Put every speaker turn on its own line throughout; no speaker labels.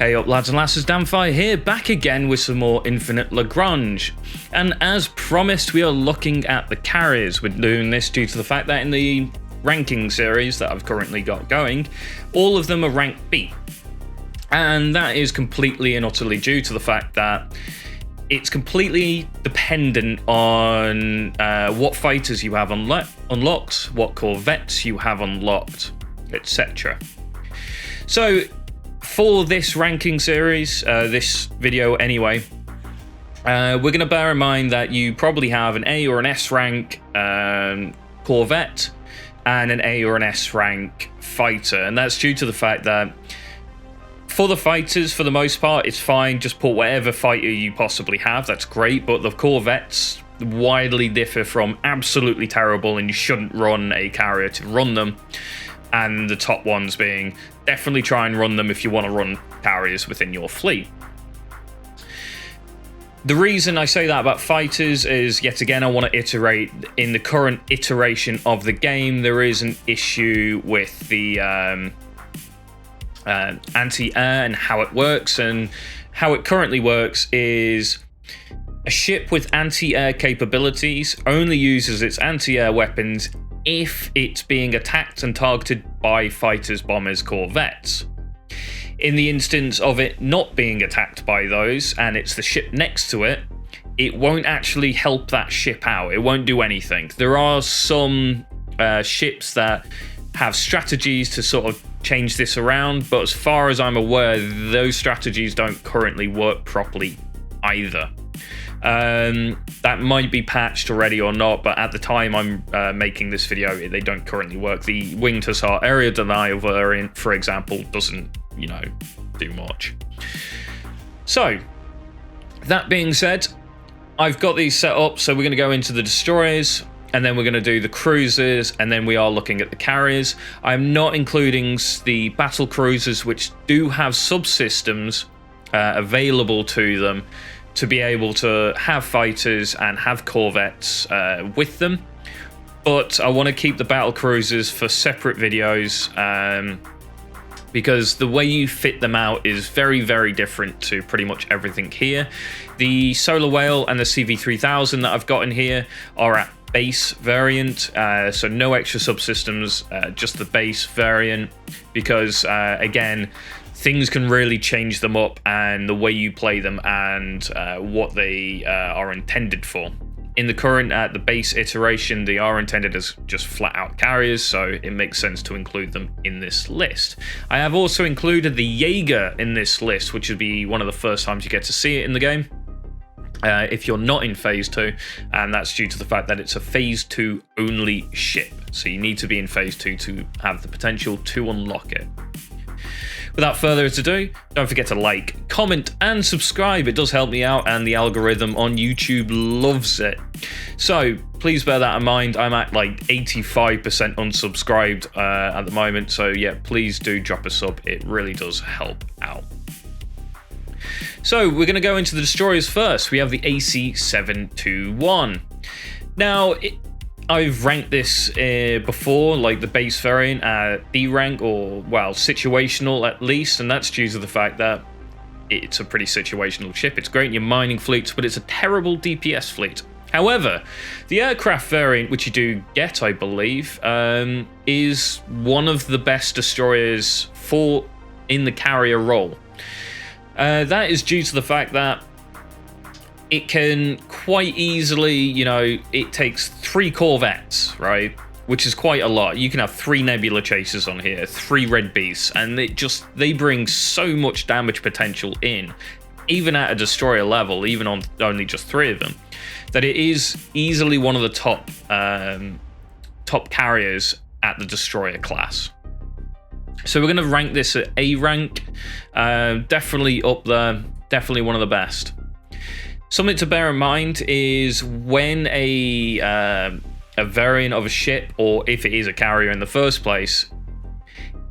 Hey up lads and lasses, Danfire here, back again with some more Infinite Lagrange. And as promised, we are looking at the carriers. We're doing this due to the fact that in the ranking series that I've currently got going, all of them are rank B. And that is completely and utterly due to the fact that it's completely dependent on what fighters you have unlocked, what corvettes you have unlocked, etc. So, for this ranking series, this video anyway, we're going to bear in mind that you probably have an A or an S rank corvette and an A or an S rank fighter, and that's due to the fact that for the fighters, for the most part, it's fine, just put whatever fighter you possibly have, that's great, but the corvettes widely differ from absolutely terrible, and you shouldn't run a carrier to run them. And the top ones being, definitely try and run them if you want to run carriers within your fleet. The reason I say that about fighters is, yet again, I want to iterate, in the current iteration of the game, there is an issue with the anti-air and how it works. And how it currently works is a ship with anti-air capabilities only uses its anti-air weapons if it's being attacked and targeted by fighters, bombers, corvettes. In the instance of it not being attacked by those, and it's the ship next to it, it won't actually help that ship out. It won't do anything. There are some ships that have strategies to sort of change this around, but as far as I'm aware, those strategies don't currently work properly either. That might be patched already or not, but at the time I'm making this video, they don't currently work. The Winged Hussar area denial variant, for example, doesn't, do much. So, that being said, I've got these set up, so we're going to go into the destroyers, and then we're going to do the cruisers, and then we are looking at the carriers. I'm not including the battle cruisers, which do have subsystems available to them, to be able to have fighters and have corvettes with them. But I want to keep the battle cruisers for separate videos because the way you fit them out is very, very different to pretty much everything here. The Solar Whale and the CV3000 that I've got in here are at base variant, so no extra subsystems, just the base variant, because again, things can really change them up and the way you play them and what they are intended for. In the current, the base iteration, they are intended as just flat out carriers, so it makes sense to include them in this list. I have also included the Jaeger in this list, which would be one of the first times you get to see it in the game. If you're not in Phase 2, and that's due to the fact that it's a Phase 2 only ship, so you need to be in Phase 2 to have the potential to unlock it. Without further ado, don't forget to like, comment, and subscribe. It does help me out, and the algorithm on YouTube loves it. So please bear that in mind. I'm at like 85% unsubscribed at the moment, so yeah, please do drop a sub. It really does help out. So we're going to go into the destroyers first. We have the AC-721. Now, I've ranked this before, like the base variant at D rank, or, well, situational at least, and that's due to the fact that it's a pretty situational ship. It's great in your mining fleets, but it's a terrible DPS fleet. However, the aircraft variant, which you do get, I believe, is one of the best destroyers in the carrier role. That is due to the fact that it can quite easily, it takes 3 corvettes, right? Which is quite a lot. You can have 3 Nebula Chasers on here, 3 Red Beasts, and they bring so much damage potential in, even at a destroyer level, even on only just 3 of them, that it is easily one of the top carriers at the destroyer class. So we're going to rank this at A rank, definitely up there, definitely one of the best. Something to bear in mind is when a variant of a ship, or if it is a carrier in the first place,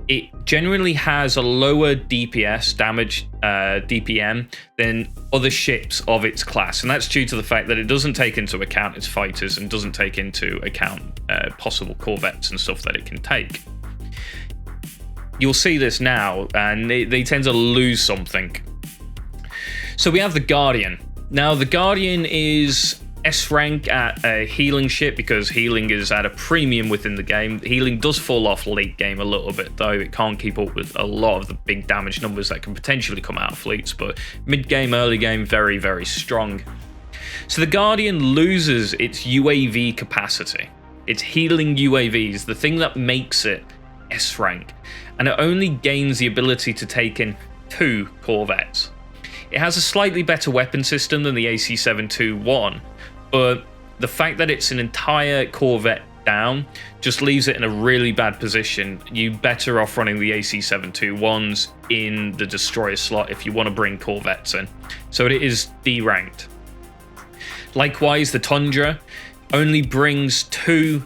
it generally has a lower DPS damage DPM than other ships of its class, and that's due to the fact that it doesn't take into account its fighters and doesn't take into account possible corvettes and stuff that it can take. you'll see this now, and they tend to lose something. So we have the Guardian. Now, the Guardian is S rank at a healing ship because healing is at a premium within the game. Healing does fall off late game a little bit, though. It can't keep up with a lot of the big damage numbers that can potentially come out of fleets, but mid-game, early game, very, very strong. So the Guardian loses its UAV capacity. Its healing UAVs, the thing that makes it S rank, and it only gains the ability to take in 2 corvettes. It has a slightly better weapon system than the AC-721, but the fact that it's an entire corvette down just leaves it in a really bad position. You're better off running the AC-721s in the destroyer slot if you want to bring corvettes in. So it is D-ranked. Likewise, the Tundra only brings 2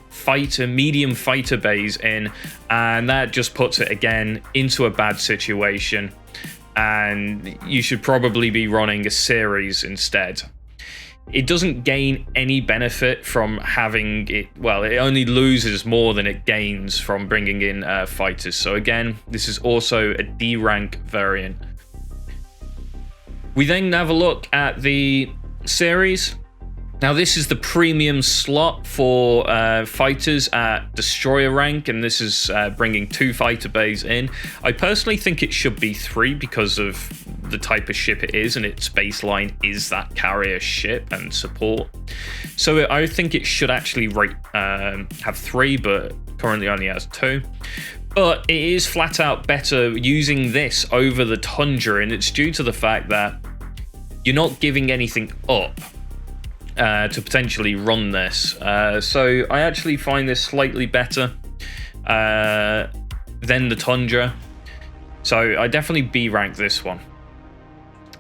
medium fighter bays in, and that just puts it again into a bad situation. And you should probably be running a Ceres instead. It doesn't gain any benefit from having it, well, it only loses more than it gains from bringing in fighters. So again, this is also a D rank variant. We then have a look at the Ceres. Now, this is the premium slot for fighters at destroyer rank, and this is bringing 2 fighter bays in. I personally think it should be 3 because of the type of ship it is, and its baseline is that carrier ship and support. So I think it should actually have 3, but currently only has 2. But it is flat out better using this over the Tundra, and it's due to the fact that you're not giving anything up to potentially run this. So I actually find this slightly better than the Tundra. So I definitely B rank this one.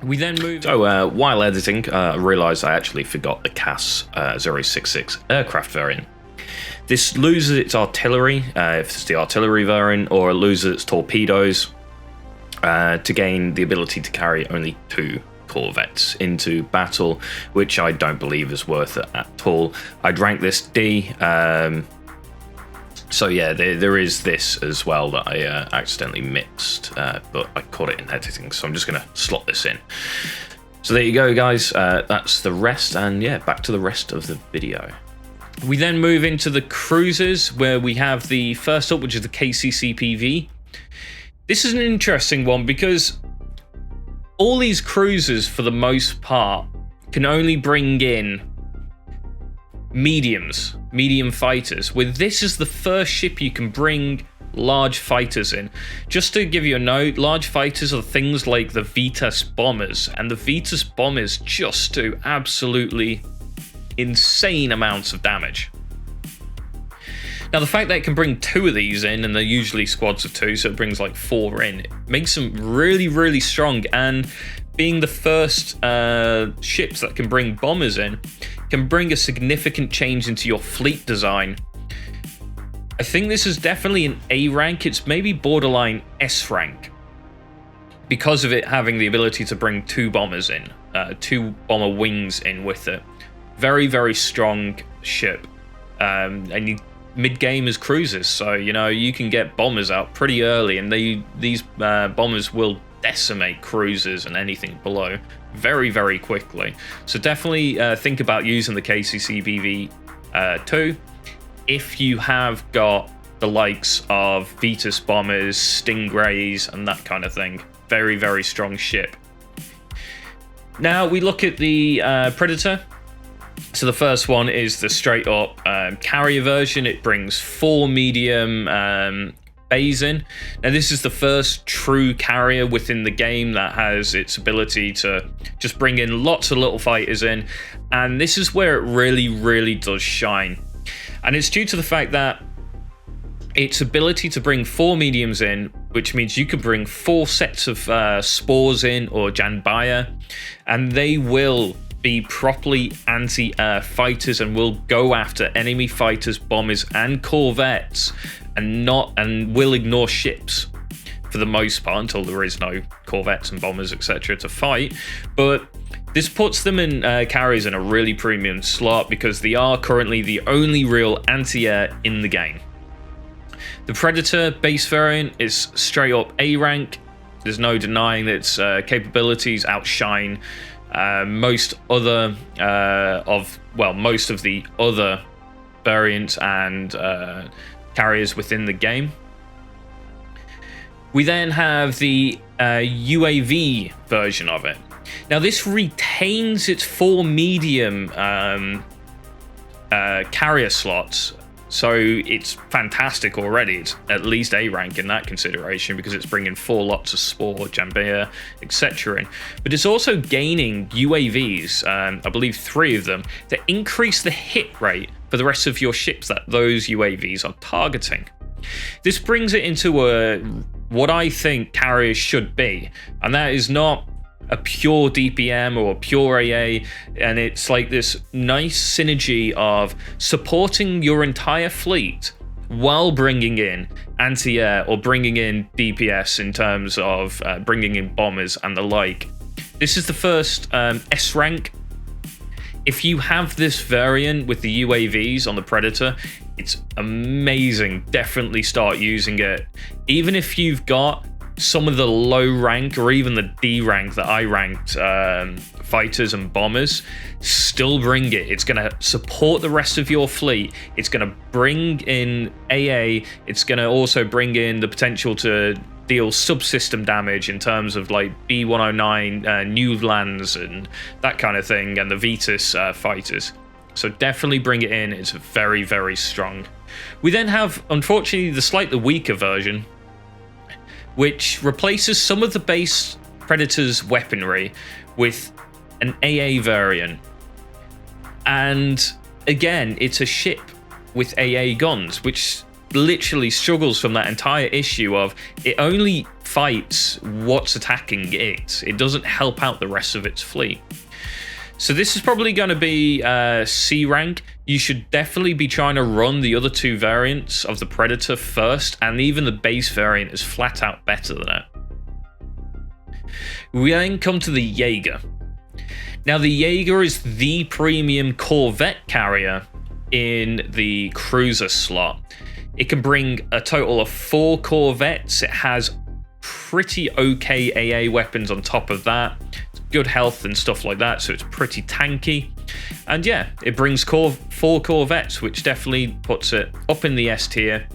We then move.
So while editing, I realised I actually forgot the CAS 066 aircraft variant. This loses its artillery, if it's the artillery variant, or it loses its torpedoes to gain the ability to carry only 2 corvettes into battle, which I don't believe is worth it at all. I'd rank this D. So yeah, there is this as well that I accidentally mixed, but I caught it in editing, so I'm just going to slot this in. So there you go, guys. That's the rest, and yeah, back to the rest of the video.
We then move into the cruisers, where we have the first up, which is the KCCPV. This is an interesting one because all these cruisers, for the most part, can only bring in medium fighters. With this as the first ship you can bring large fighters in. Just to give you a note, large fighters are things like the Vitas bombers, and the Vitas bombers just do absolutely insane amounts of damage. Now, the fact that it can bring 2 of these in, and they're usually squads of 2, so it brings like 4 in, it makes them really, really strong. And being the first ships that can bring bombers in, can bring a significant change into your fleet design. I think this is definitely an A rank. It's maybe borderline S rank because of it having the ability to bring 2 bombers in, 2 bomber wings in with it. Very, very strong ship. And you mid-game as cruisers, so you know you can get bombers out pretty early, and these bombers will decimate cruisers and anything below very, very quickly. So definitely think about using the KCCPV 2 if you have got the likes of Vitas bombers, Stingrays, and that kind of thing. Very, very strong ship. Now we look at the Predator. So the first one is the straight up carrier version. It brings 4 medium bays in. Now this is the first true carrier within the game that has its ability to just bring in lots of little fighters in. And this is where it really, really does shine. And it's due to the fact that its ability to bring 4 mediums in, which means you could bring 4 sets of spores in, or Janbaya, and they will be properly anti-air fighters and will go after enemy fighters, bombers, and corvettes, and will ignore ships for the most part until there is no corvettes and bombers, etc. to fight. But this puts them in carriers in a really premium slot because they are currently the only real anti-air in the game. The Predator base variant is straight up A rank. There's no denying that its capabilities outshine most of the other variants and carriers within the game. We then have the UAV version of it. Now this retains its 4 medium carrier slots, so it's fantastic already. It's at least A rank in that consideration because it's bringing 4 lots of Spore, Jambia, etc. in. But it's also gaining UAVs, I believe 3 of them, that increase the hit rate for the rest of your ships that those UAVs are targeting. This brings it into what I think carriers should be, and that is not a pure DPM or a pure AA, and it's like this nice synergy of supporting your entire fleet while bringing in anti-air or bringing in DPS in terms of bringing in bombers and the like. This is the first S rank. If you have this variant with the UAVs on the Predator, it's amazing. Definitely start using it. Even if you've got some of the low rank or even the D rank that I ranked fighters and bombers, still bring it. It's going to support the rest of your fleet. It's going to bring in AA. It's going to also bring in the potential to deal subsystem damage in terms of like B-109 new lands and that kind of thing, and the Vetus fighters. So definitely bring it in. It's very, very strong. We then have, unfortunately, the slightly weaker version, which replaces some of the base Predator's weaponry with an AA variant. And again, it's a ship with AA guns, which literally struggles from that entire issue of it only fights what's attacking it. It doesn't help out the rest of its fleet. So this is probably going to be C rank. You should definitely be trying to run the other 2 variants of the Predator first, and even the base variant is flat out better than it. We then come to the Jaeger. Now the Jaeger is the premium corvette carrier in the cruiser slot. It can bring a total of 4 corvettes. It has pretty okay AA weapons on top of that. Good health and stuff like that, so it's pretty tanky. And yeah, it brings 4 corvettes, which definitely puts it up in the S tier.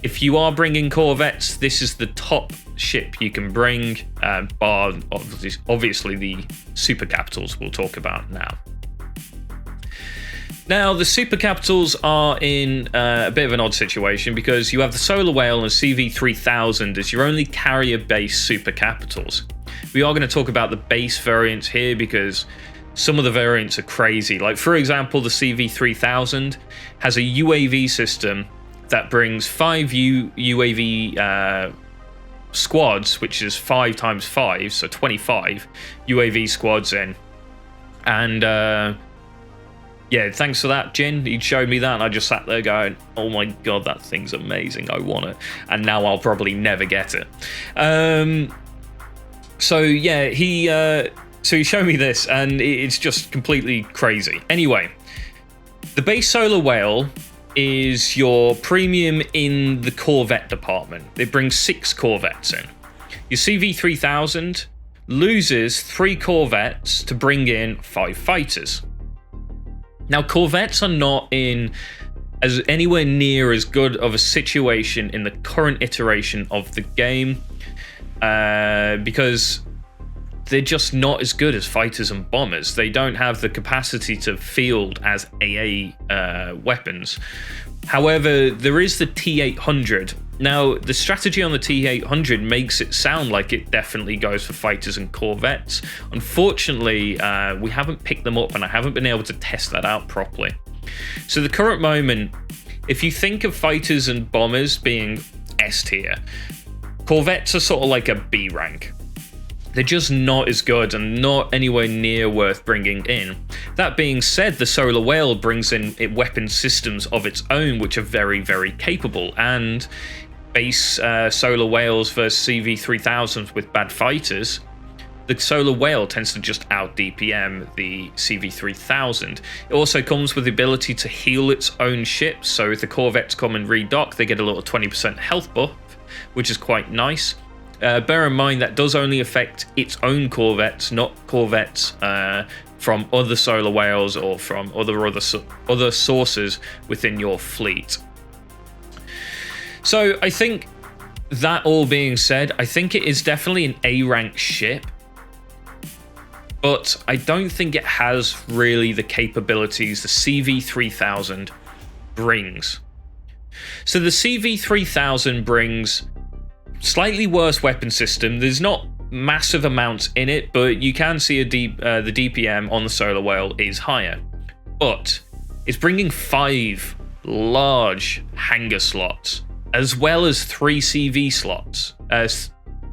If you are bringing corvettes, this is the top ship you can bring, bar obviously the super capitals we'll talk about now. Now, the super capitals are in a bit of an odd situation because you have the Solar Whale and CV3000 as your only carrier-based super capitals. We are going to talk about the base variants here because some of the variants are crazy. Like, for example, the CV3000 has a UAV system that brings 5 UAV squads, which is 5 times 5, so 25 UAV squads in. And yeah, thanks for that, Jin. He showed me that, and I just sat there going, oh my god, that thing's amazing. I want it. And now I'll probably never get it. So yeah, he showed me this, and it's just completely crazy. Anyway, the base Solar Whale is your premium in the Corvette department. It brings 6 Corvettes in. Your CV3000 loses 3 Corvettes to bring in 5 fighters. Now, Corvettes are not in as anywhere near as good of a situation in the current iteration of the game, because they're just not as good as fighters and bombers. They don't have the capacity to field as AA weapons. However, there is the T800. Now, the strategy on the T800 makes it sound like it definitely goes for fighters and corvettes. Unfortunately, we haven't picked them up, and I haven't been able to test that out properly. So the current moment, if you think of fighters and bombers being S tier, corvettes are sort of like a B rank. They're just not as good and not anywhere near worth bringing in. That being said, the Solar Whale brings in weapon systems of its own, which are very, very capable. And base Solar Whales versus CV3000s with bad fighters, the Solar Whale tends to just out DPM the CV3000. It also comes with the ability to heal its own ships, so if the corvettes come and redock, they get a little 20% health buff, which is quite nice. Bear in mind that does only affect its own corvettes, not corvettes from other Solar Whales or from other sources within your fleet. So I think that all being said, I think it is definitely an A-rank ship, but I don't think it has really the capabilities the CV3000 brings. So the CV3000 brings slightly worse weapon system. There's not massive amounts in it, but you can see the DPM on the Solar Whale is higher. But it's bringing 5 large hangar slots, as well as 3 CV slots,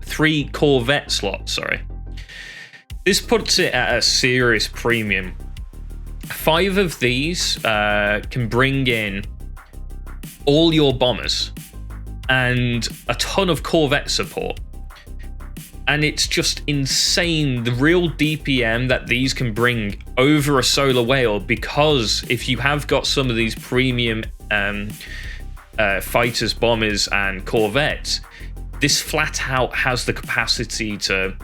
3 corvette slots, sorry. This puts it at a serious premium. 5 of these can bring in all your bombers and a ton of corvette support. And it's just insane, the real DPM that these can bring over a Solar Whale, because if you have got some of these premium fighters, bombers, and corvettes, this flat out has the capacity to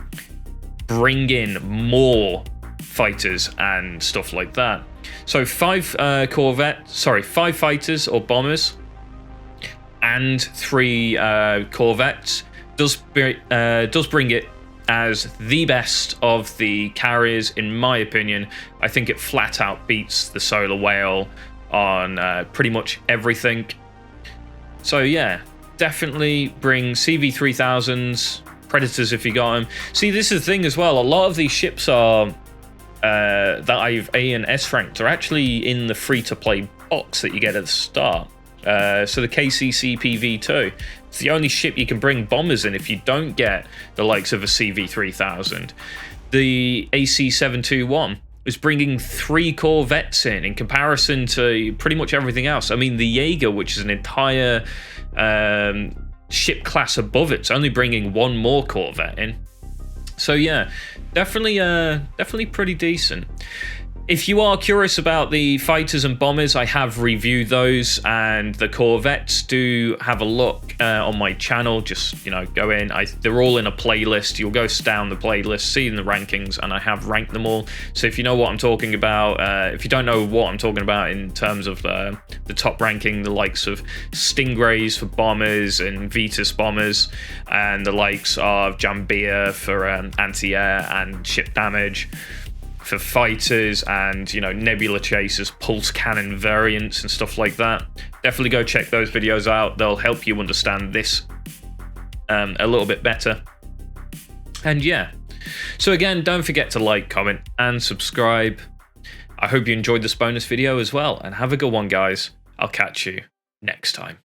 bring in more fighters and stuff like that. So 5 fighters or bombers and 3 corvettes does bring it as the best of the carriers, in my opinion. I think it flat out beats the Solar Whale on pretty much everything. So yeah, definitely bring CV3000s, Predators if you got them. See, this is the thing as well, a lot of these ships are that I've A and S ranked are actually in the free-to-play box that you get at the start. So the KCC PV2, it's the only ship you can bring bombers in if you don't get the likes of a CV3000. The AC721 is bringing 3 corvettes in comparison to pretty much everything else. I mean, the Jaeger, which is an entire ship class above it's only bringing 1 more corvette in. So yeah, definitely pretty decent. If you are curious about the fighters and bombers, I have reviewed those, and the corvettes, do have a look on my channel. Just, go in. They're all in a playlist. You'll go down the playlist, see in the rankings, and I have ranked them all. So if you know what I'm talking about, if you don't know what I'm talking about in terms of the top ranking, the likes of Stingrays for bombers and Vetus bombers, and the likes of Jambia for anti-air and ship damage, for fighters, and nebula chasers, pulse cannon variants and stuff like that, definitely go check those videos out. They'll help you understand this a little bit better. And yeah, so again, don't forget to like, comment, and subscribe. I hope you enjoyed this bonus video as well, and have a good one, guys. I'll catch you next time.